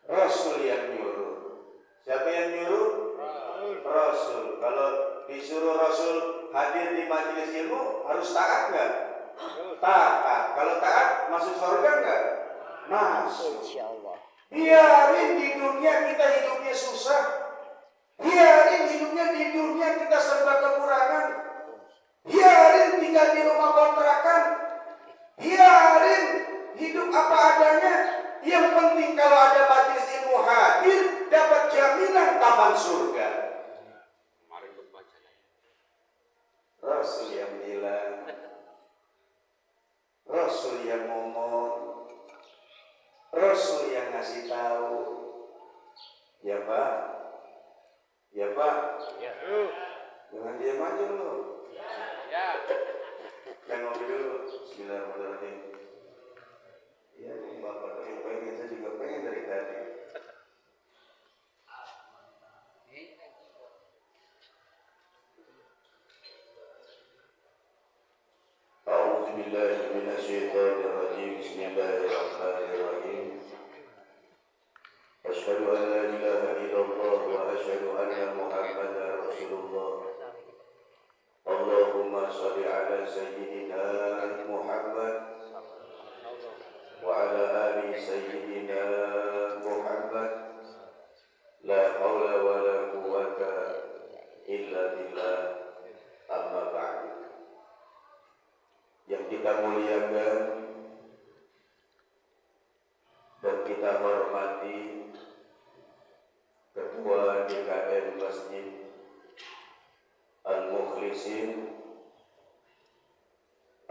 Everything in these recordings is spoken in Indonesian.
Rasul yang nyuruh. Siapa yang nyuruh? Rasul. Kalau disuruh Rasul hadir di majelis ilmu, harus taat nggak? Taat. Kalau taat, masuk surga nggak? Masuk. Insyaallah. Biarin di dunia kita hidupnya susah. Biarin hidupnya di dunia kita serba kekurangan. Biarin tinggal di rumah kontrakan. Biarin hidup apa adanya. Yang penting kalau ada majelis ilmu hadir, dapat jaminan taman surga. Rasul yang bilang, Rasul yang ngomong, Rasul yang ngasih tahu. Ya Pak, ya Pak, ya. Jangan diam aja lu. Ya. Kan ngopi dulu. Bismillahirrahmanirrahim. Ya, Bapak yang pengen, saya juga pengen dari tadi. A'udzubillahi minasyaitonirrajim. Bismillahirrahmanirrahim. Asyhadu an la ilaha illallah wa asyhadu anna Muhammadar Rasulullah. Allahumma shalli ala sayyidina Muhammad wa ala ali sayyidina Muhammad. La haula wa la quwwata illa billah. Amma ba'du. Yang kita muliakan dan kita hormati Ketua DKM Masjid Al-Mukhlisin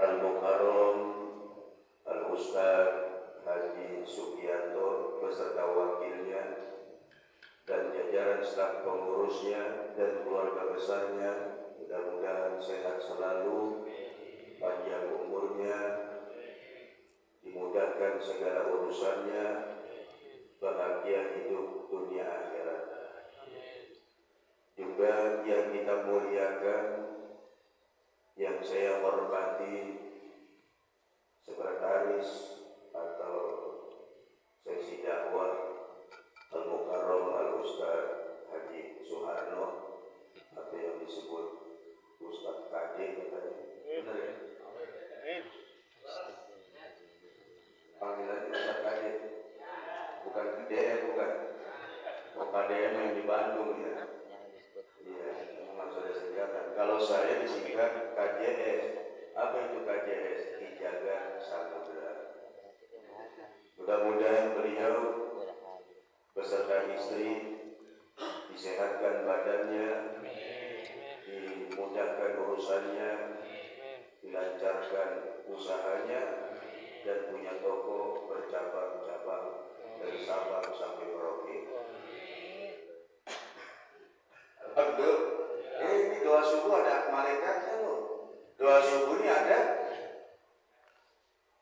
Al-Mukarram Al-Ustaz Haji Sugianto beserta wakilnya dan jajaran staf pengurusnya dan keluarga besarnya, mudah-mudahan sehat selalu, panjang umurnya, dimudahkan segala urusannya, bahagia hidup dunia akhirat. Juga yang kita muliakan, yang saya hormati, sekretaris atau seksi dakwah Al-Mukarram Al-Ustaz Haji Suharno, atau yang disebut Ustaz KD katanya. Benar ya? Panggilannya Ustaz KD, bukan KDM, bukan. Oh, KDM yang di Bandung ya. Iya, memang sudah disingkatkan. Kalau saya disingkat KJS. Apa itu KJS? Dijaga Samudra. Mudah-mudahan beliau beserta istri disehatkan badannya, dimudahkan urusannya, dilancarkan usahanya, dan punya toko bercabang-cabang dari Sabang sampai Merauke. Betul. Ini doa subuh ada malaikatnya loh. Doa subuh ini ada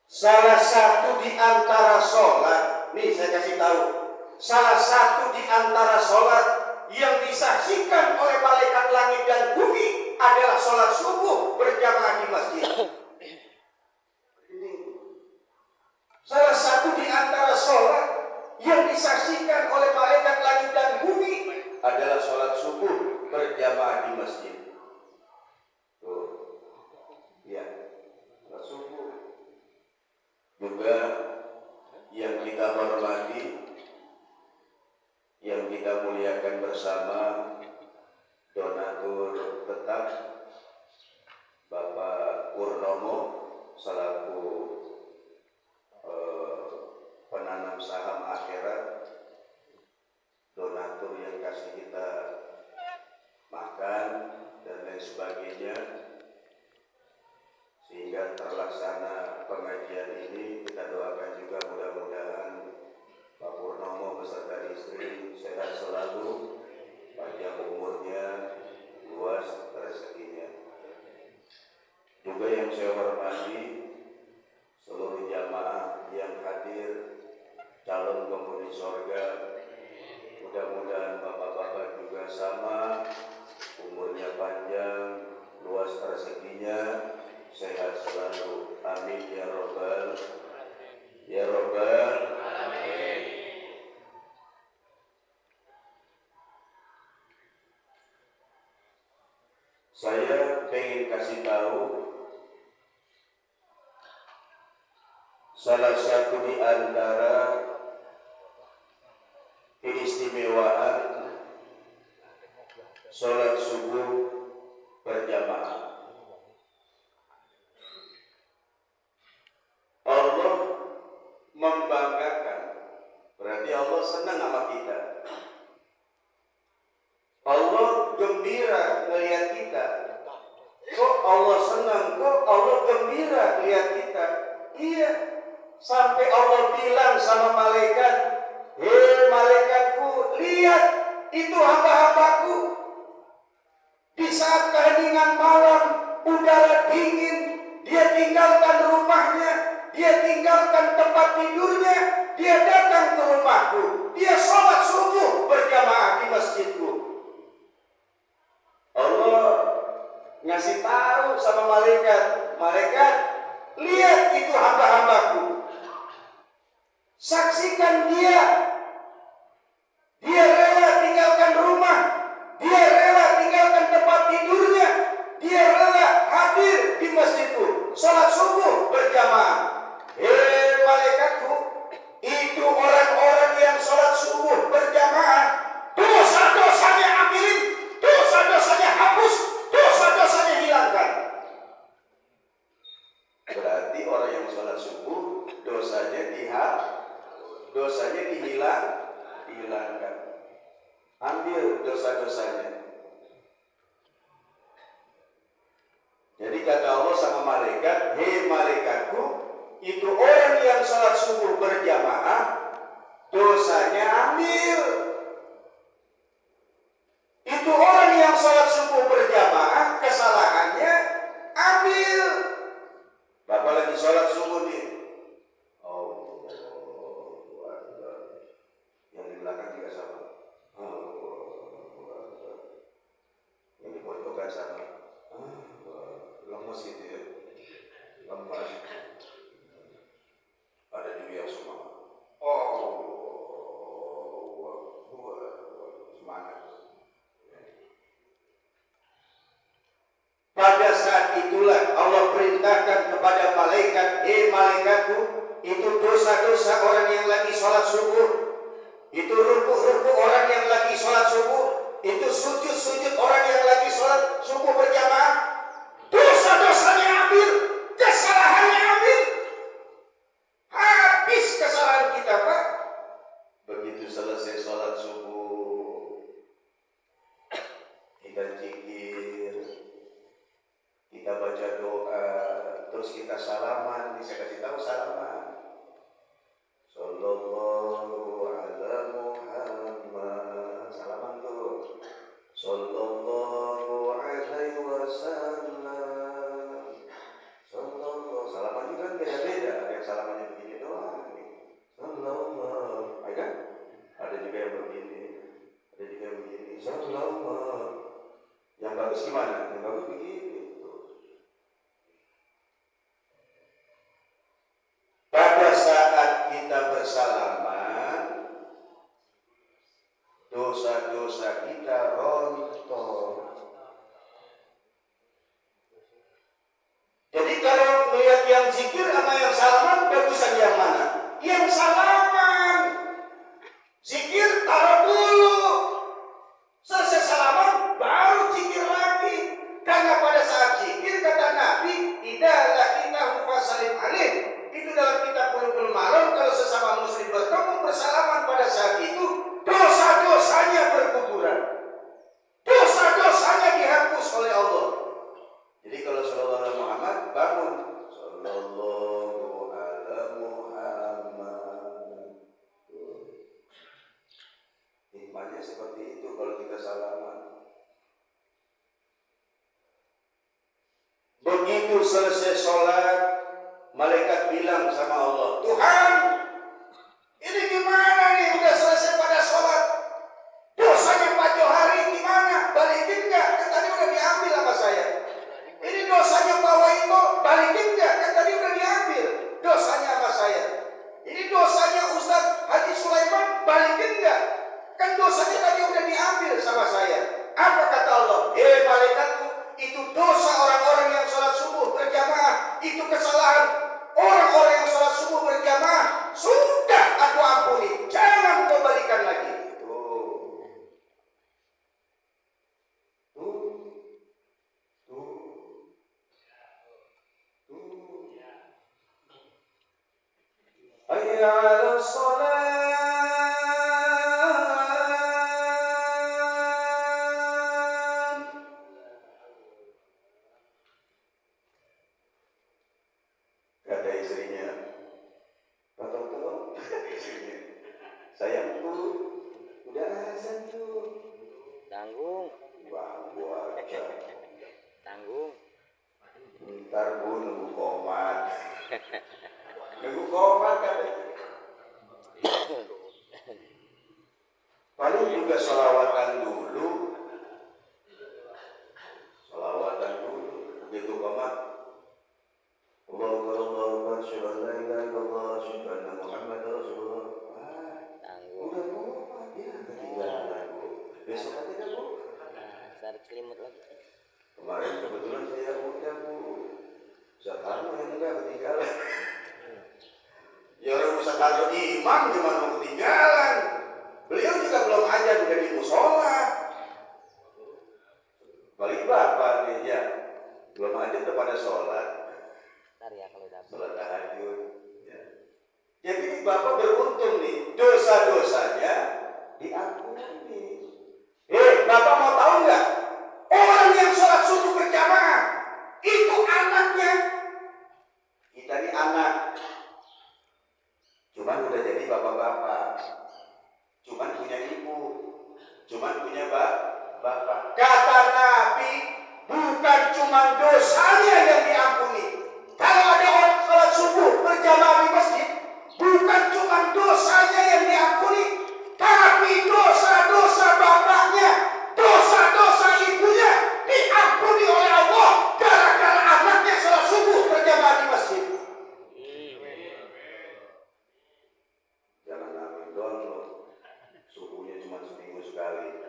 salah satu di antara sholat. Nih saya kasih tahu. Salah satu di antara sholat yang disaksikan oleh malaikat langit dan bumi adalah sholat subuh berjamaah di masjid. Salah satu di antara sholat yang disaksikan oleh malaikat langit dan bumi adalah sholat subuh berjamaah di masjid. Tuh, ya, sholat subuh. Juga yang kita hormati, yang kita muliakan bersama, donatur tetap Bapak Purnomo selaku penanam saham akhirat, donatur yang kasih kita makan dan lain sebagainya, sehingga terlaksana pengajian ini. Kita doakan juga mudah-mudahan Pak Purnomo beserta istri sehat selalu, panjang umurnya, luas rezekinya. Juga yang saya hormati seluruh jamaah yang hadir, calon penghuni surga, mudah-mudahan bapak-bapak juga sama, umurnya panjang, luas rezekinya, sehat selalu. Amin ya robbal, ya robbal. Amin. Saya pengen kasih tahu salah satu di antara keistimewaan sholat subuh berjamaah. Allah membanggakan, berarti Allah senang sama kita. Allah gembira melihat kita. Kok Allah senang, kok Allah gembira melihat kita? Iya, sampai Allah bilang sama malaikat, hei malaikatku, lihat itu hamba-hambaku. Di saat keheningan malam, udara dingin, dia tinggalkan rumahnya, dia tinggalkan tempat tidurnya, dia datang ke rumahku, dia sholat subuh berjamaah di masjidku. Allah ngasih tahu sama malaikat, malaikat, lihat itu hamba-hambaku, saksikan dia rela tinggalkan rumah, dia rela tinggalkan tempat tidurnya, dia rela hadir di masjidku, sholat subuh berjamaah. Hei malaikatku, itu orang-orang yang sholat subuh berjamaah, dosa-dosanya ambilin, dosa-dosanya hapus, dosa-dosanya hilangkan. Berarti orang yang sholat subuh dosanya dihilangkan. Ambil dosa-dosanya. Jadi kata Allah sama malaikat, hei malaikatku, itu orang yang sholat subuh berjamaah, dosanya ambil. Itu orang yang sholat subuh berjamaah, kesalahannya ambil. Bapak lagi sholat subuh nih. Oh, yang di belakang juga sama. Yang di pojokan sama. Lemes gitu ya. Lemes. Ada juga yang semangat. Semangat. Pada saat itulah Allah perintahkan kepada malaikat, hei malaikatku, itu dosa-dosa orang yang lagi sholat subuh, itu rukuk-rukuk orang yang lagi sholat subuh, itu sujud-sujud orang yang lagi sholat subuh berjamaah, dosa-dosanya ambil, kesalahannya ambil. Habis kesalahan kita, Pak. Begitu selesai sholat subuh, kita zikir, kita baca doa, terus kita salaman. Ini saya kasih tahu salaman. Sallallahu ala Muhammad. Salaman tuh. Sallallahu alaihi wasallam. Sallallahu. Salaman juga kan beda-beda. Ada yang salamannya begini doang. Sallallahu. Ada kan? Ada juga yang begini. Ada juga yang begini. Sallallahu. Yang bagus gimana? Yang bagus begini. Bersalaman, dosa-dosa kita rontok. Jadi kalau melihat yang zikir sama yang salaman, bagusan yang mana? Yang salaman. Zikir taruh dulu, selesai salaman baru zikir lagi. Karena pada saat zikir kata Nabi, idza laqinahu fasallim alaih. Itu dalam kitab Bulughul Maram, kalau sesama muslim bertemu bersalaman pada saat itu, dosa-dosanya berguguran, dosa-dosanya dihapus oleh Allah. Jadi kalau sallallahu alaihi Muhammad, bangun sallallahu alaihi Muhammad. Hikmahnya seperti itu kalau kita salaman. Begitu selesai sholat, malaikat bilang sama Allah, Tuhan, ini gimana nih, udah selesai pada sholat, dosanya Pak Johari gimana, balikin gak? Kan tadi udah diambil sama saya. Ini dosanya Pak Waito, balikin gak? Kan tadi udah diambil dosanya sama saya. Ini dosanya Ustaz Haji Sulaiman, balikin gak? Kan dosanya tadi udah diambil sama saya. Apa kata Allah? Hei malaikatku, itu dosa orang-orang yang sholat subuh berjamaah, itu kesalahan orang-orang yang sholat subuh berjamaah. Sudah aku ampuni, jangan kau balikan lagi. Hayya 'alas shalah. Kata istrinya, "Toto, istrinya, sayangku, udah azan tuh." Tanggung. Wah, gua aja. Tanggung. Ntar gua nunggu komat. Nunggu komat katanya. Paling juga sholawatan dulu. Sholawatan dulu. Begitu komat. Allahu Akbar, asyhadu an la ilaha illallah, asyhadu anna Muhammadar Rasulullah. Tanggung. Udah komat ya, ketinggalan. Besok aja Bu. Tarik selimut lagi. Kemarin kebetulan saya udah Bu. Sekarang yang enggak ketinggalan. Ya orang bisa taruh imam gimana mau ketinggalan. Beliau juga belum aja udah di musola. Balik bapak nih ya. Belum aja udah pada sholat. Ntar ya kalau dapat. Sholat tahajud. Ya. Jadi bapak beruntung nih. Dosa-dosanya diampuni. Bapak mau tahu nggak? Orang yang sholat subuh berjamaah itu anaknya. Kita ini anak. Cuman udah jadi bapak-bapak. Cuman punya ibu. Cuman punya bapak. Kata Nabi, bukan cuma dosanya yang diampuni. Kalau ada orang sholat subuh berjamaah di masjid, bukan cuma dosanya yang diampuni, tapi dosa-dosa bapaknya, dosa-dosa ibunya diampuni oleh Allah gara-gara anaknya sholat subuh berjamaah di masjid. Jangan amin doang loh. Subuhnya cuma seminggu sekali.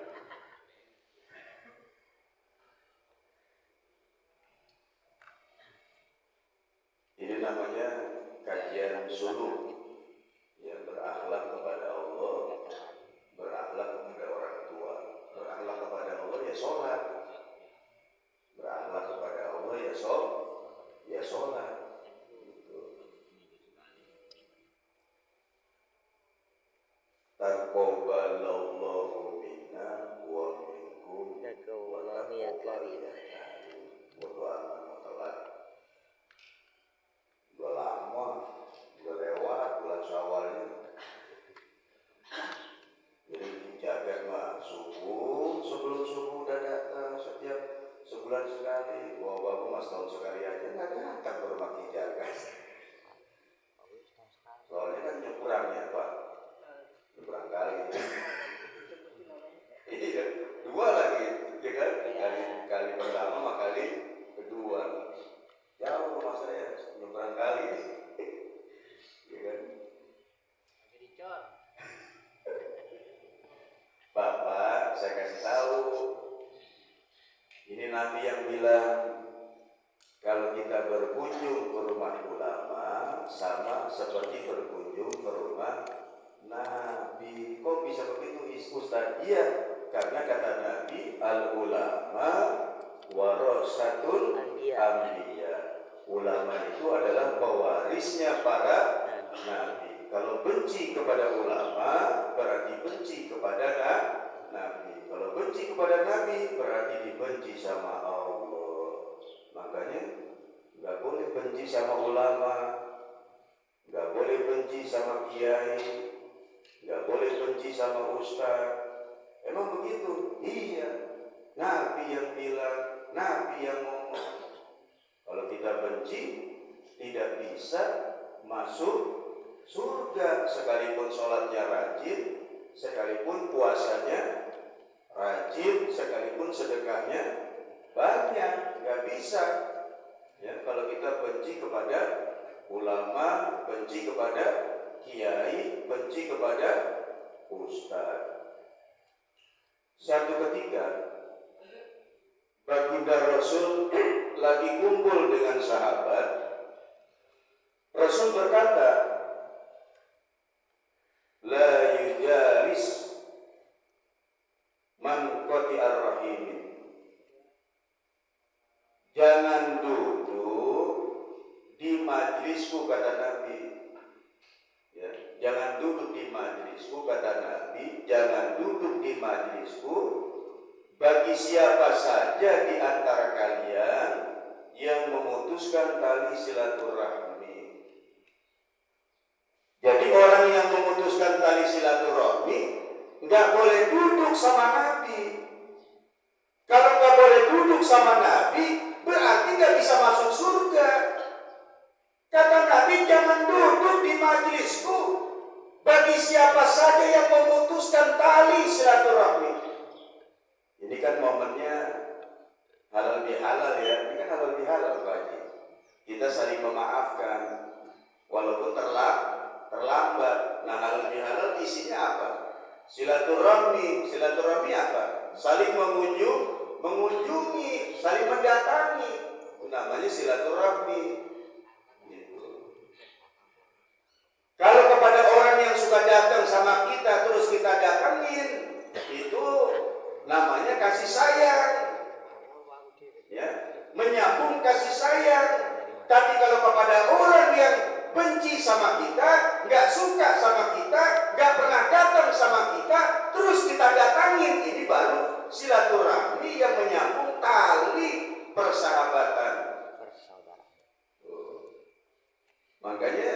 Ini namanya kajian suluk, yang berakhlak kepada Allah, berakhlak kepada orang tua, berakhlak kepada Allah ya sholat, berakhlak kepada Allah ya sholat. Taqabbalallahu minna wa minkum Taqabbalallahu ya karim. Udah lama, udah lewat bulan Syawalnya. Jadi dijaga mah subuh, sebelum subuh udah datang setiap sebulan sekali. Bapak mas tahun sekali aja nggak datang ke rumah dijaga. Soalnya kan nyebrangnya Pak, nyebrang kali. Iya, dua lagi, ya kan? Kali pertama sama kali kedua. Jauh rumah saya, nyebrang kali. Ya kan? Bapak, saya kasih tahu. Ini Nabi yang bilang, kalau kita berkunjung ke rumah ulama, sama seperti berkunjung ke rumah Nabi. Kok bisa begitu Ustaz? Iya, karena kata Nabi, al-ulama warasatul anbiya. Ulama itu adalah pewarisnya para nabi. Kalau benci kepada ulama, berarti benci kepada nabi. Kalau benci kepada nabi, berarti dibenci sama Allah. Makanya nggak boleh benci sama ulama, nggak boleh benci sama kiai, nggak boleh benci sama ustaz. Emang begitu? Iya. Nabi yang bilang, Nabi yang ngomong. Kalau kita benci, tidak bisa masuk surga. Sekalipun sholatnya rajin, sekalipun puasanya rajin, sekalipun sedekahnya banyak, nggak bisa. Ya, kalau kita benci kepada ulama, benci kepada kiai, benci kepada ustaz. Satu ketika baginda Rasul lagi kumpul dengan sahabat. Rasul berkata, la yujalis man qati'ar rahimin. Jangan duduk di majlisku, kata Nabi. Ya, jangan duduk di majlisku, kata Nabi. Jangan duduk di majlisku bagi siapa saja di antara kalian yang memutuskan tali silaturahmi. Jadi orang yang memutuskan tali silaturahmi nggak boleh duduk sama Nabi. Kalau nggak boleh duduk sama Nabi, berarti nggak bisa masuk surga. Kata Nabi, jangan duduk di majlisku bagi siapa saja yang memutuskan tali silaturahmi. Ini kan momennya halal bihalal ya. Ini kan halal bihalal Pak Haji. Kita saling memaafkan walaupun terlambat. Nah, halal bihalal isinya apa? Silaturahmi. Silaturahmi apa? Saling mengunjungi, saling mendatangi. Itu namanya silaturahmi. Gitu. Kalau kepada orang yang suka datang sama kita terus kita datangin, itu namanya kasih sayang. Ya, menyambung kasih sayang. Tapi kalau kepada orang yang benci sama kita, nggak suka sama kita, nggak pernah datang sama kita, terus kita datangin, ini baru silaturahmi yang menyambung tali persahabatan. Makanya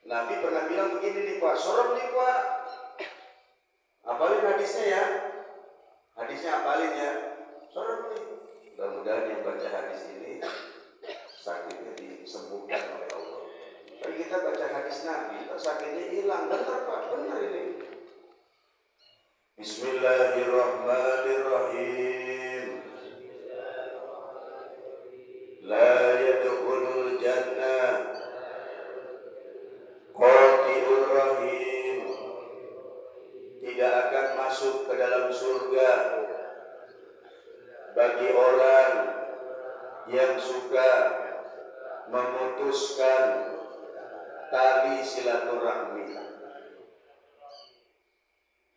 Nabi pernah bilang begini nih Pak, sorong nih Pak, apalin hadisnya ya, hadisnya apalin ya, sorong nih. Mudah-mudahan yang baca hadis ini sakitnya disembuhkan oleh Allah. Tapi kita baca hadis Nabi, sakitnya hilang. Benar Pak, benar ini. Bismillahirrahmanirrahim. La yadkhulul jannah qati'ur rahim. Tidak akan masuk ke dalam surga bagi orang yang suka memutuskan tali silaturahmi.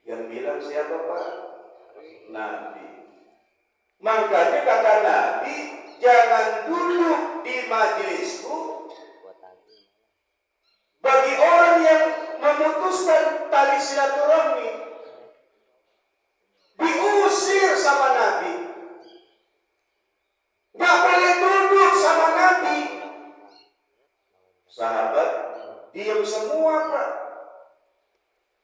Yang bilang siapa Pak? Nabi. Makanya kata Nabi, jangan duduk di majelisku bagi orang yang memutuskan tali silaturahmi. Diusir sama Nabi. Gak boleh duduk sama Nabi. Sahabat diam semua Pak.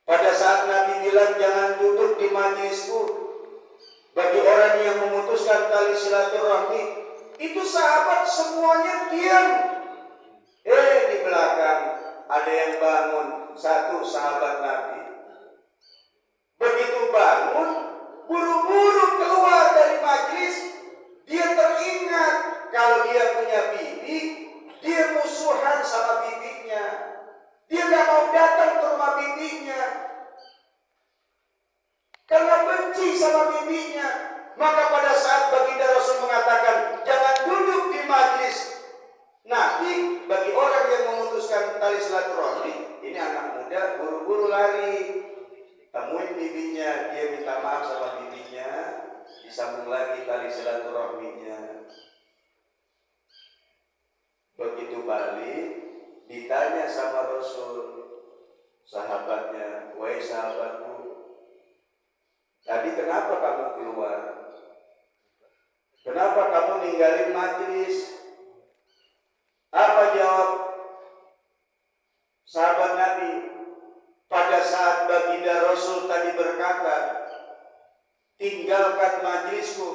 Pada saat Nabi bilang jangan duduk di majlisku bagi orang yang memutuskan tali silaturahmi, itu sahabat semuanya diam. Di belakang ada yang bangun, satu sahabat Nabi. Begitu bangun, buru-buru keluar dari majlis. Dia teringat kalau dia punya bibi, dia musuhan sama bibinya. Dia gak mau datang ke rumah bibinya karena benci sama bibinya. Maka pada saat baginda Rasul mengatakan jangan duduk di majlis Nabi bagi orang yang memutuskan tali silaturahmi, ini anak muda buru-buru lari temuin bibinya, dia minta maaf sama bibinya, disambung lagi tali silaturahminya. Begitu balik, ditanya sama Rasul, sahabatnya, wahai sahabatku, tadi kenapa kamu keluar? Kenapa kamu ninggalin majlis? Apa jawab sahabat Nabi? Pada saat baginda Rasul tadi berkata, tinggalkan majlisku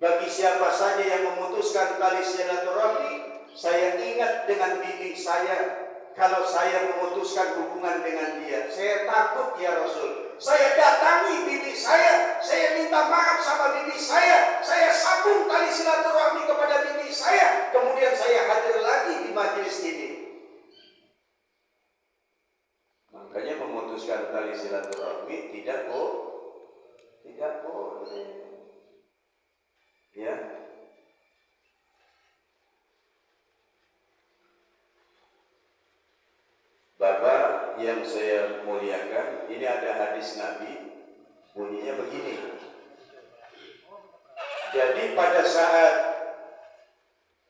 bagi siapa saja yang memutuskan tali silaturahmi, saya ingat dengan bibi saya. Kalau saya memutuskan hubungan dengan dia, saya takut ya Rasul. Saya datangi bibi saya minta maaf sama bibi saya sambung tali silaturahmi kepada bibi saya, kemudian saya hadir lagi di majelis ini. Makanya memutuskan tali silaturahmi tidak boleh. saya muliakan, ini ada hadis Nabi, bunyinya begini. Jadi pada saat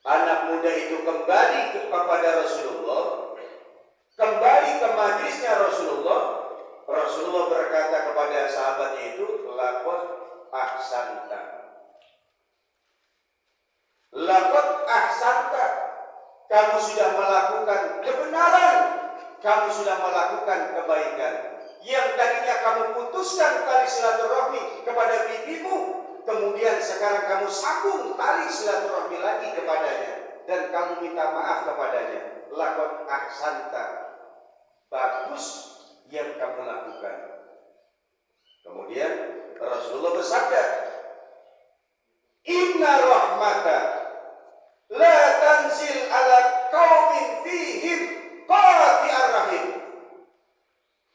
anak muda itu kembali kepada Rasulullah, kembali ke majlisnya Rasulullah, Rasulullah berkata kepada sahabatnya itu, laqad ahsanta. Laqad ahsanta. Kamu sudah melakukan kebenaran, kamu sudah melakukan kebaikan. Yang tadinya kamu putuskan tali silaturahmi kepada bibimu, kemudian sekarang kamu sambung tali silaturahmi lagi kepadanya dan kamu minta maaf kepadanya. Laqad ahsanta. Bagus yang kamu lakukan. Kemudian Rasulullah bersabda, inna rahmata la tanzil ala qaumin fihim qati'ar rahim.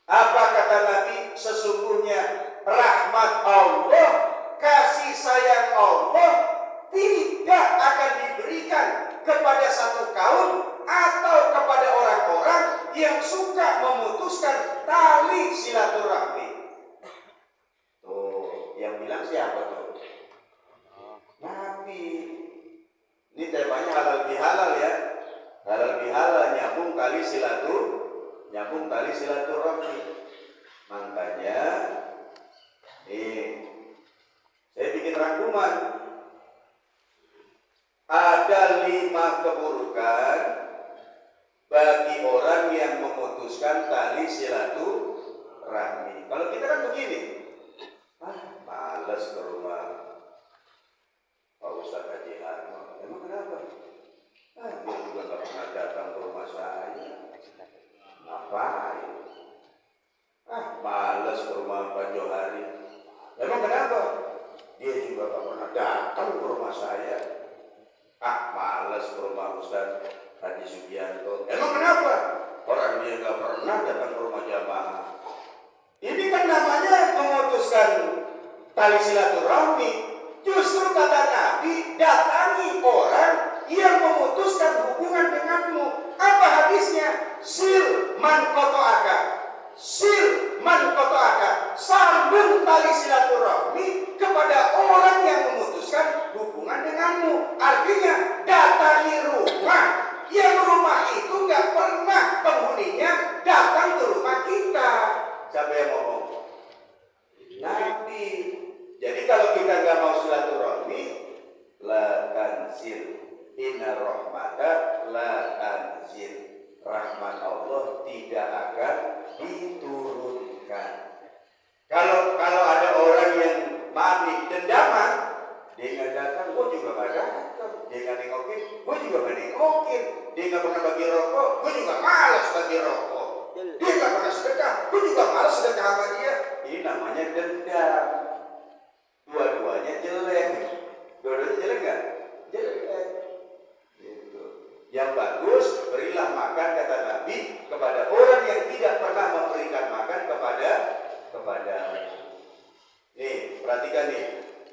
Apa kata Nabi? Sesungguhnya rahmat Allah, kasih sayang Allah tidak akan diberikan kepada satu kaum atau kepada orang-orang yang suka memutuskan tali silaturahmi. Tuh, yang bilang siapa tuh? Nabi. Ini temanya halal bihalal ya. Halal bihalal nyambung tali silaturahmi. Makanya saya bikin rangkuman. Ada 5 keburukan bagi orang yang memutuskan tali silaturahmi. Kalau kita kan begini, malas ke rumah Pak Ustadz Haji Harmo. Emang kenapa? Dia juga nggak pernah datang ke rumah saya. Ngapain? Malas ke rumah Pak Johari. Emang kenapa? Dia juga nggak pernah datang ke rumah saya. Malas ke rumah Ustadz Haji Sugianto. Emang kenapa? Orang dia nggak pernah datang ke rumah jamaah. Ini kan namanya memutuskan tali silaturahmi. Justru kata Nabi, datangi orang yang memutuskan hubungan denganmu. Apa hadisnya? Sil man qata'aka. Sil man qata'aka. Sambung tali silaturahmi kepada orang yang memutuskan hubungan denganmu. Artinya datangi rumah yang rumah itu nggak pernah penghuninya datang ke rumah kita. Siapa yang ngomong? Nabi. Jadi kalau kita nggak mau silaturahmi, la tanzil. Inna rahmata la tanzil. Rahmat Allah tidak akan diturunkan. Kalau ada orang yang manik dendaman, dia nggak datang, gue juga nggak datang. Dia nggak nengokin, gue juga nggak nengokin. Dia nggak pernah bagi rokok, gue juga malas bagi rokok. Dia nggak pernah sedekah, gue juga malas sedekah sama dia. Ini namanya dendam. Dua-duanya jelek. Dua-duanya jelek nggak? Jelek. Gitu. Yang bagus, berilah makan kata Nabi kepada orang yang tidak pernah memberikan makan kepada. Nih, perhatikan nih.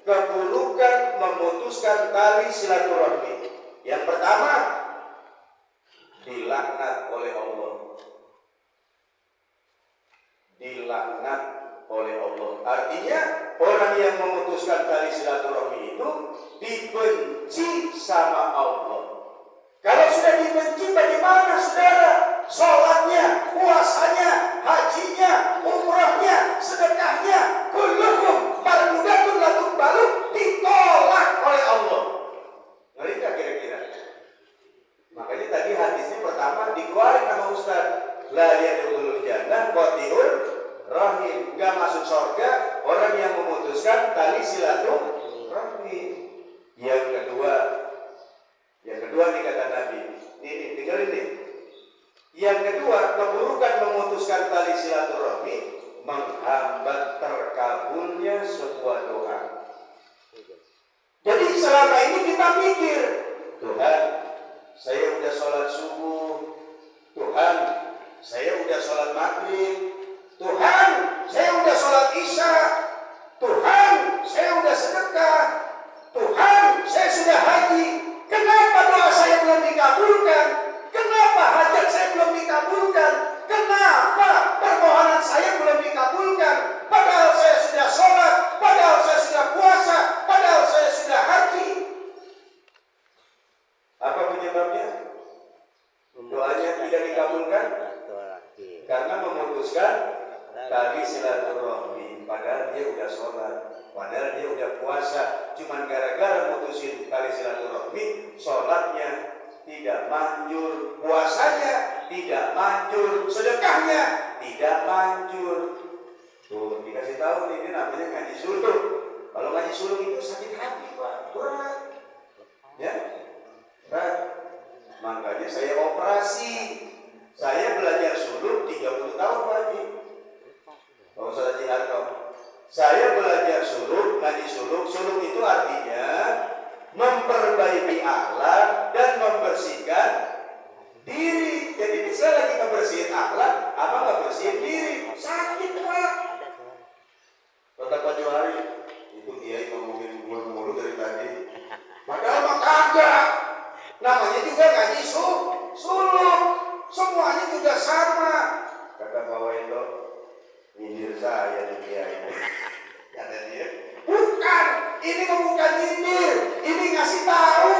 Keburukan memutuskan tali silaturahmi. Yang pertama, dilaknat oleh Allah. Dilaknat oleh Allah. Artinya orang yang memutuskan tali silaturahmi itu dibenci sama Allah. Kalau sudah dibenci bagaimana saudara? Sholatnya, puasanya, hajinya, umrahnya, sedekahnya, kulluhum mardudatun la tuqbalu, ditolak oleh Allah. Ngeri nggak kira-kira? Makanya tadi hadisnya pertama dikeluarin sama Ustaz. La yadkhulul jannah qati'ur rahim. Enggak masuk surga orang yang memutuskan tali silaturahmi. Yang kedua nih kata Nabi. Nih dengerin nih. Yang kedua, keburukan memutuskan tali silaturahmi menghambat terkabulnya sebuah doa. Jadi selama ini kita mikir, Tuhan, saya udah sholat subuh, Tuhan, saya udah sholat maghrib, Tuhan, saya udah sholat isya, Tuhan, saya udah sedekah, Tuhan, saya sudah haji. Kenapa doa saya belum dikabulkan? Kenapa hajat saya belum dikabulkan? Kenapa nikahnya tidak lanjut. Tuh dikasih tahu nih, ini namanya ngaji suluk. Kalau ngaji suluk itu sakit hati Pak, berat. Ya, berat. Makanya saya operasi. Saya belajar suluk 30 tahun Pak Haji. Kalau saya Jiharto, saya belajar suluk, ngaji suluk. Suluk itu artinya memperbaiki akhlak dan membersihkan diri. Jadi bisa lagi ngebersihin akhlak, apa ngebersihin diri. Sakit Pak. Kata Pak Johari, itu dia ngomongin mulu dari tadi. Padahal mah kagak. Namanya juga ngaji suluk. Semuanya juga sama. Kata Pak Wendo, nyindir saya nih dia ini. Kata dia, bukan. Ini bukan nyindir. Ini ngasih tahu.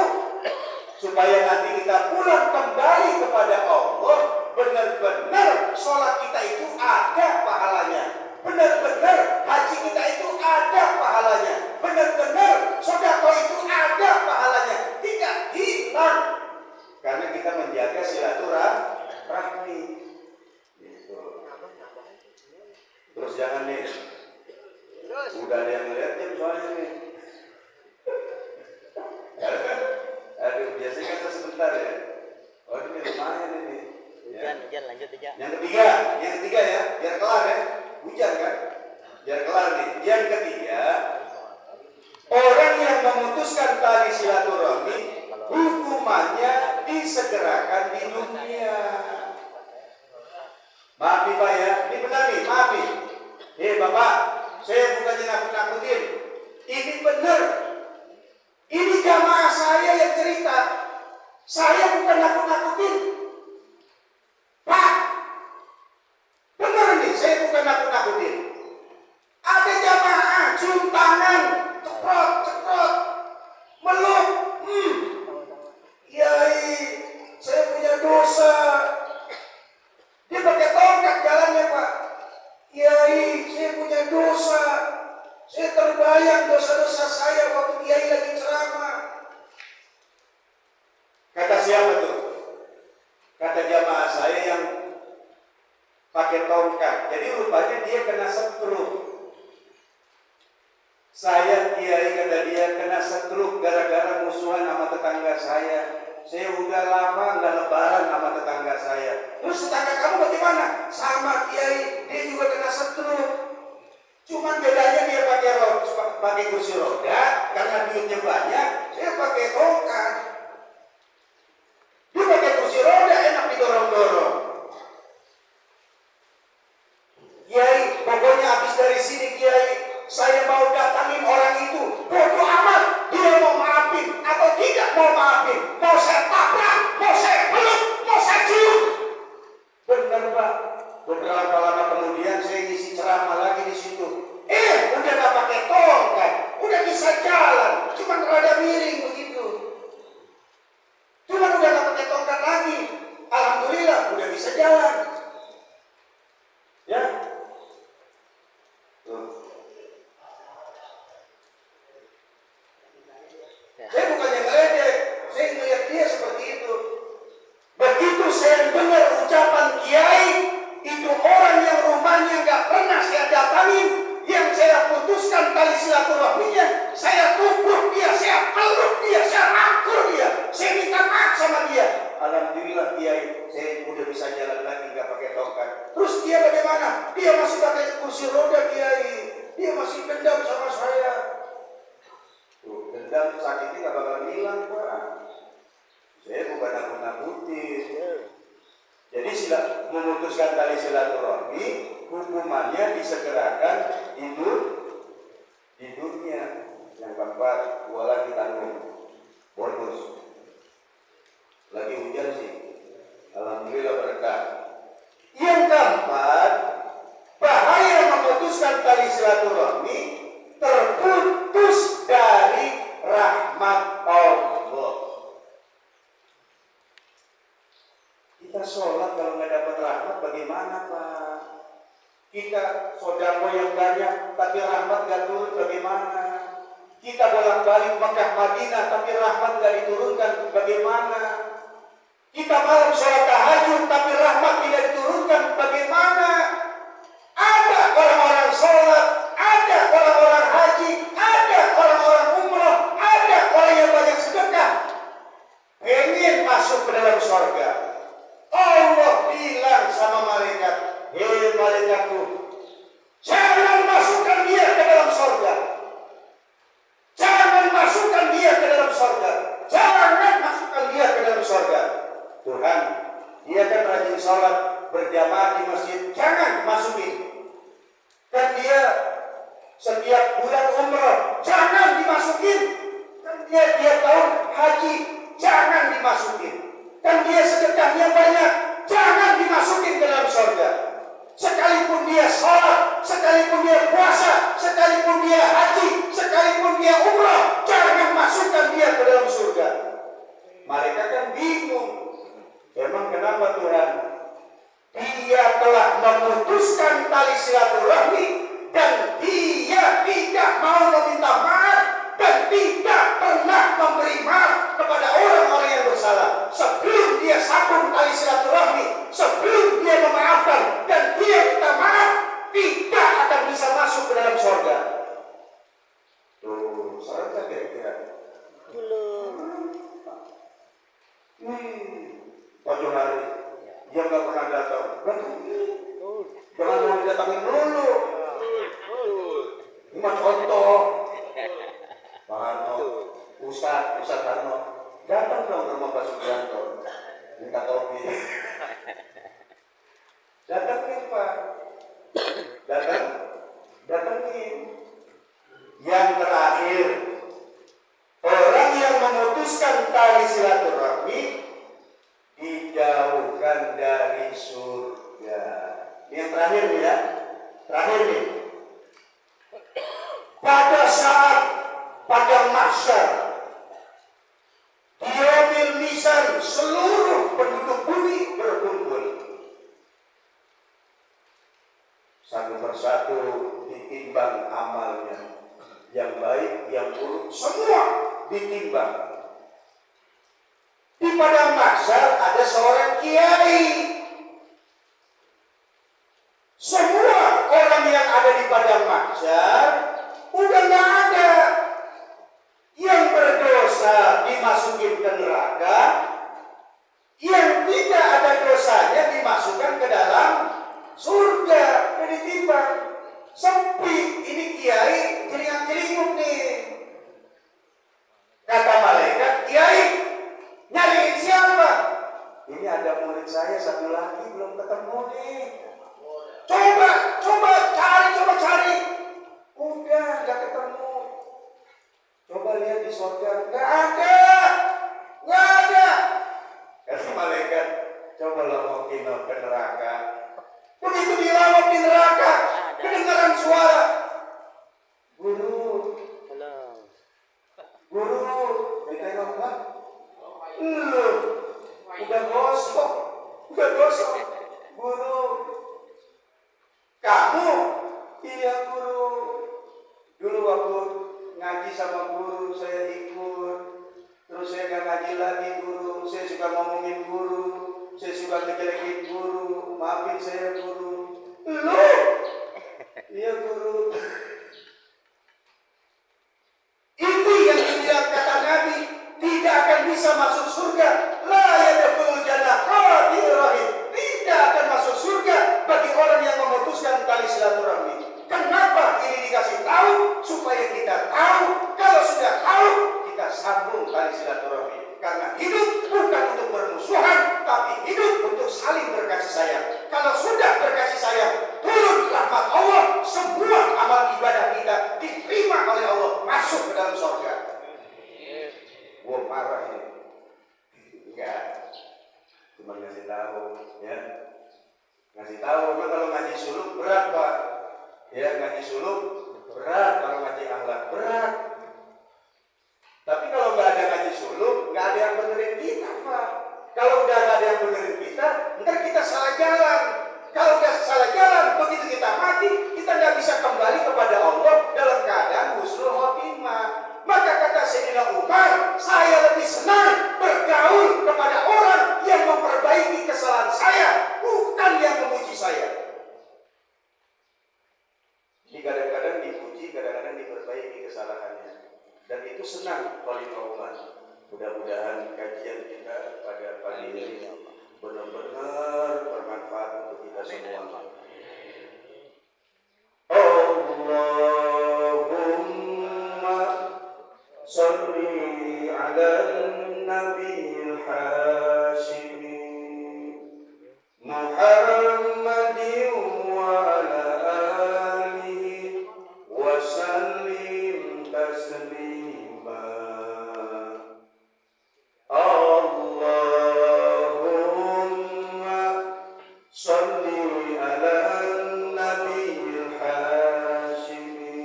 Supaya nanti kita pulang kembali kepada Allah. Benar-benar sholat kita itu ada pahalanya. Benar-benar haji kita itu ada pahalanya. Benar-benar sedekah itu ada pahalanya. Tidak hilang. Karena kita menjaga silaturahmi. Gitu. Terus jangan nih. Udah ada yang ngeliat jam soalnya nih. Aduh, biasanya kan sebentar ya. Oh ini lumayan ini. Hujan lanjut aja. Yang ketiga ya, biar kelar ya. Hujan kan? Biar kelar nih. Yang ketiga, orang yang memutuskan tali silaturahmi, hukumannya disegerakan di dunia. Maaf nih Pak ya, ini benar nih, maaf nih. Bapak, saya bukannya nakut-nakutin. Ini benar. Ini jamaah saya yang cerita. Saya bukan nakut-nakutin. Pak, benar nih, saya bukan nakut-nakutin. Ada jamaah cium tangan, cekrot, meluk. Yai, saya punya dosa. Dia pakai tongkat jalannya Pak. Yai, saya punya dosa. Saya terbayang dosa-dosa saya waktu Kiai lagi ceramah. Kata siapa tuh? Kata jamaah saya yang pakai tongkat. Jadi rupanya dia kena stroke. Saya Kiai, kata dia, kena stroke gara-gara musuhan sama tetangga saya. Saya udah lama nggak lebaran sama tetangga saya. Terus tetangga kamu bagaimana? Sama Kiai, dia juga kena stroke. Cuman bedanya dia pakai kursi roda karena duitnya banyak. Saya pakai tongkat. Dia pakai kursi roda, enak didorong-dorong. Kiai, pokoknya habis dari sini Kiai, saya mau datangin orang itu. Bodoh amat, dia mau maafin atau tidak mau maafin. Mau saya tabrak, mau saya peluk, mau saya cium. Benar Pak. Beberapa lama kemudian saya ngisi ceramah lagi di situ. Udah gak pakai tongkat, udah bisa jalan, cuman rada miring begitu. Cuman udah gak pakai tongkat lagi. Alhamdulillah udah bisa jalan. Ya. Tuh. Saya bukannya ngeledek, saya ngeliat dia seperti itu. Begitu saya dengar ucapan Kiai, itu orang yang rumahnya gak pernah saya datangin, yang saya putuskan tali silaturahminya, saya tubuh dia, saya peluk dia, saya rangkul dia, saya minta maaf sama dia. Alhamdulillah Kiai, saya udah bisa jalan lagi gak pakai tongkat. Terus dia bagaimana? Dia masih pakai kursi roda Kiai, dia masih dendam sama saya. Tuh, dendam sakitnya gak bakal hilang Pak. Saya bukan nakut-nakutin. Jadi memutuskan tali silaturahmi, hukumannya disegerakan di dunia. Yang keempat, dua lagi tanggung. Bonus. Lagi hujan sih. Alhamdulillah berkah. Yang keempat, bahaya memutuskan tali silaturahmi, terputus dari rahmat Allah. Kita sholat kalau nggak dapat rahmat bagaimana Pak? Kita sodako yang banyak tapi rahmat nggak turun bagaimana? Kita bolak-balik Mekah Madinah tapi rahmat nggak diturunkan bagaimana? Kita malam sholat tahajud tapi rahmat tidak diturunkan. Bagaimana? Ada orang-orang sholat, ada orang-orang haji, ada orang-orang umrah, ada orang yang banyak sedekah, ingin masuk ke dalam surga. Allah bilang sama malaikat, hei malaikatku, jangan masukkan dia ke dalam surga. Jangan masukkan dia ke dalam surga. Jangan masukkan dia ke dalam surga. Tuhan, dia kan rajin sholat berjamaah di masjid, jangan masukin. Dan dia setiap bulan umrah, jangan dimasukin. Dan dia tiap tahun haji, jangan dimasukin. Dan dia sedekahnya banyak, jangan dimasukin ke dalam surga. Sekalipun dia sholat, sekalipun dia puasa, sekalipun dia haji, sekalipun dia umrah, jangan masukkan dia ke dalam surga. Malaikat kan bingung. Emang kenapa Tuhan? Dia telah memutuskan tali silaturahmi dan dia tidak mau meminta maaf dan tidak pernah memberi maaf kepada orang-orang yang bersalah. Sebelum dia sambung tali silaturahmi, sebelum dia memaafkan dan dia minta maaf, tidak akan bisa masuk ke dalam surga. Tuh, sarannya kira-kira. Belum. Pak Johari, dia nggak pernah datang. Jangan mau didatangin dulu. Ini mah contoh. Pak Harno, Ustaz Harno, datang dong ke rumah Pak Sugianto, minta kopi. Datangin Pak, datangin. Yang terakhir, orang yang memutuskan tali silaturahmi dijauhkan dari surga. Yang terakhir nih ya, terakhir nih. Pada saat padang mahsyar, yaumil mizan, seluruh penduduk bumi berkumpul. Satu persatu ditimbang amalnya, yang baik, yang buruk, semua ditimbang. Di padang mahsyar ada seorang kiai. Semua orang yang ada di padang mahsyar udah nggak ada. Yang berdosa dimasukin ke neraka, yang tidak ada dosanya dimasukkan ke dalam surga. Jadi ditimbang. Sepi, ini kiai jeringan-jeringut nih. Kata malaikat, kiai nyariin siapa? Ini ada murid saya satu lagi belum ketemu nih. Coba cari. Udah gak ketemu. Coba lihat di surga, gak ada. Kata malaikat, coba lomokin ke neraka. Begitu dilawak di neraka, kedengaran suara. Guru, ditengok Pak. Loh, udah gosok. Guru, kamu? Iya guru. Dulu waktu ngaji sama guru saya ikut. Terus saya gak ngaji lagi guru. Saya suka ngomongin guru. Saya suka ngejelekin guru. Maafin saya guru. Loh? Iya guru. Itu yang dibilang kata Nabi, tidak akan bisa masuk surga. La yadkhulul jannah qadir rahim. Tidak akan masuk surga bagi orang yang memutuskan tali silaturahmi. Kenapa ini dikasih tahu? Supaya kita tahu. Kalau sudah tahu, kita sambung tali silaturahmi. Karena hidup bukan untuk bermusuhan, tapi hidup untuk saling berkasih sayang. Kalau sudah berkasih sayang, turun rahmat Allah, semua amal ibadah kita diterima oleh Allah, masuk ke dalam surga. Gua marah ini. Enggak. Cuma ngasih tahu, ya. Ngasih tahu, memang kalau ngaji suluk berat, Pak. Ya, ngaji suluk berat, kalau ngaji akhlak berat. Tapi kalau nggak ada ngaji suluk, nggak ada yang benerin kita, Pak. Kalau udah nggak ada yang benerin kita, ntar kita salah jalan. Kalau udah salah jalan, begitu kita mati, kita nggak bisa kembali kepada Allah dalam keadaan husnul khotimah. Maka kata Sayyidina Umar, saya lebih senang bergaul kepada orang yang dipuji, kadang-kadang diperbaiki kesalahannya. Dan itu senang Khalifah Umar. Mudah-mudahan kajian kita pada pagi ini benar-benar bermanfaat untuk kita semua. Allahumma salli ala nabiyil hashimi Muhammadin wa ala alihi wa sallim taslima. Allahumma salli ala nabiyil hashimi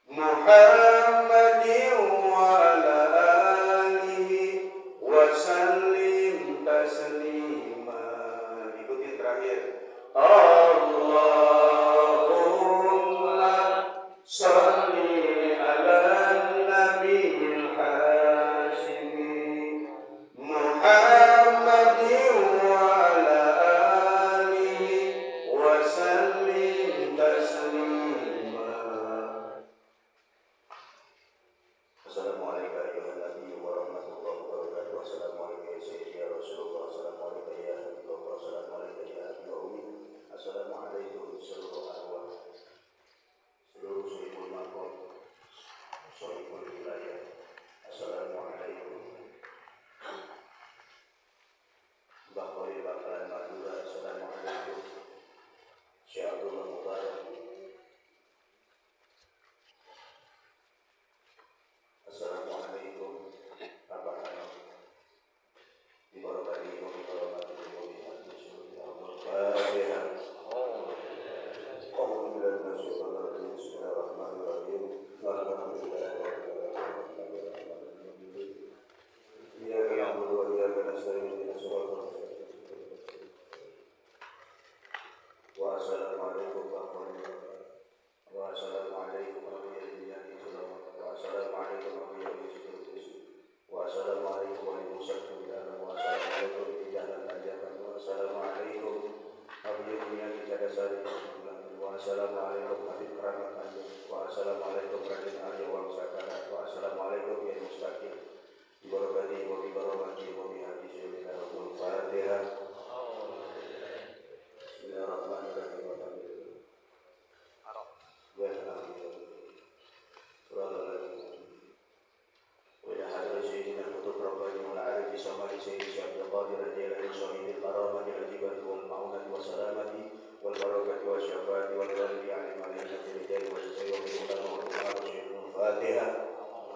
Muhammadin wa ala alihi wa sallim taslima. Ikutin terakhir. Allahumma salli ala nabiyil hashimi Muhammadin wa ala alihi wa sallim taslima. Assalamualaikum warahmatullahi wabarakatuh. Assalamualaikum ya Sayyidi ya Rasulullah. Assalamualaikum ya Habibullah. Assalamualaikum ya Habibullah. Assalamualaikum seluruh arwah, seluruh sahibul maqam, sahibul wilayah. Assalamualaikum Mbah Khalil Bakalan Madura. Assalamualaikum Syekh Abdullah Mubarak. Assalamualaikum Bapak Hanum. Dibarakati wa bibarakati wa bihamdihi Al-Fatihah. A'udzu billahi minasyaitonir rajim. Bismillahirrahmanirrahim. Iyyaka na'budu wa iyyaka nasta'in. Ihdinas siratal mustaqim. Wa assalamualaikum warahmatullahi wabarakatuh. Wa assalamualaikum warahmatullahi wabarakatuh. Wa assalamualaikum warahmatullahi wabarakatuh. Wa assalamualaikum warahmatullahi wabarakatuh. Wa assalamualaikum wa assalamualaikum Habib Keramat Anjur. Wa assalamualaikum Raden Arya Wangsakara. Wa assalamualaikum ya Mustaqim. Bibarakati wa bibarakati wa bihamdihi Al-Fatihah. Bismillahirrahmanirrahim. Ya وإلى حضرة سيدنا القطب رباني والعارف سمر سيد شعب القادر الجيلاني صاحب الكرامة العجيبة والمعونة والسلامة والبركة والشفاعة والغالب عن المعلمة الرجال والنساء والعلماء والعلماء والشيخ الفاتحة.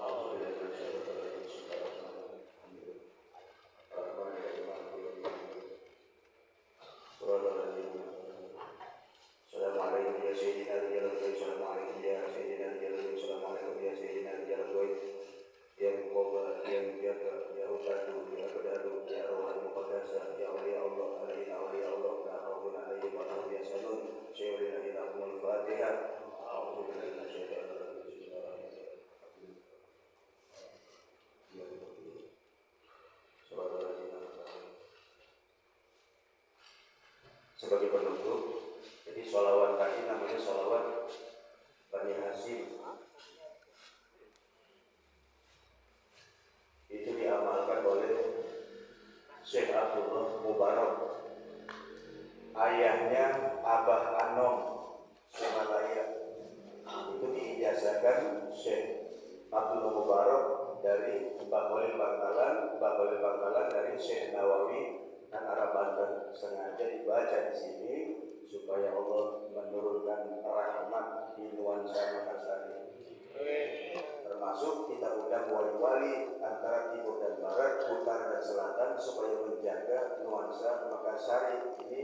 أعوذ بالله من الشيطان الرجيم. بسم الله الرحمن الرحيم. السلام عليكم يا سيدنا رجال الغيب. السلام عليكم يا سيدنا رجال الغيب. السلام عليكم يا سيدنا رجال الغيب. yang kobar, yang jaga, ya ubadu, ya bedadu, ya arwah muqaddasah, ya awliya Allah, alaina awliya Allah, la khawfun alaihim wa lahum yahzanun. Syai'ulina ilahumul Fatihah. A'udzu billahi minasyaitonir rajim. Sebagai penutup, jadi sholawat tadi namanya sholawat Bani Hasyim. Itu diamalkan oleh Syekh Abdullah Mubarak, ayahnya Abah Anom Semalaya. Itu diijazahkan Syekh Abdullah Mubarak dari Mbah Khalil Bangkalan dari Syekh Nawawi dan Arab Banten. Sengaja dibaca di sini supaya Allah menurunkan rahmat di nuansa Makassar. Termasuk kita undang wali-wali antara timur dan barat, utara dan selatan supaya menjaga nuansa Makassar. Ini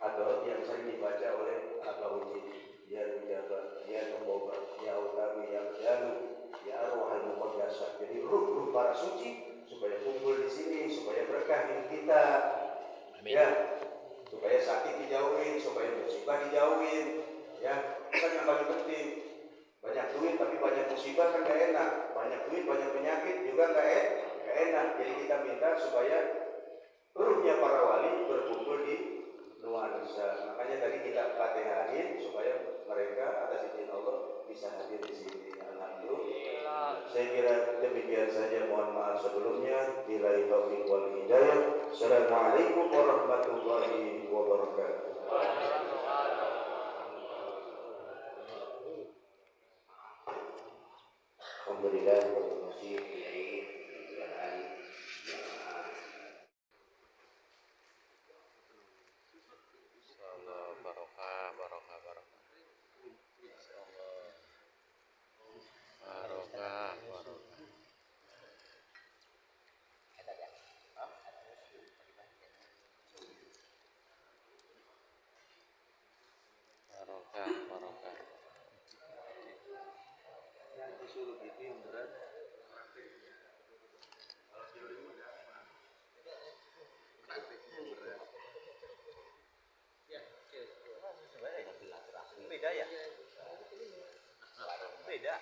adalah yang sering dibaca oleh Abah Uji. Ya Mujabat, Ya Nubobat, Ya Utami, Ya Jalu, Ya Arwahal Muqaddasah. Jadi ruh para suci supaya kumpul di sini, supaya berkah hidup kita. Amin. Ya, supaya sakit dijauhin, supaya musibah dijauhin. Ya, kan yang paling penting. Banyak duit tapi banyak musibah kan gak enak. Banyak duit, banyak penyakit juga gak enak. Jadi kita minta supaya ruhnya para wali berkumpul di nuansa. Makanya tadi kita fatihahin supaya mereka atas izin Saya kira demikian saja, mohon maaf sebelumnya. Bila taufiq wal hidayah. Assalamualaikum warahmatullahi wabarakatuh. Alhamdulillah, terima kasih Kiai dan Insyaallah barokah barokah barokah. Insyaallah barokah barokah. Barokah barokah. Beda ya? Beda.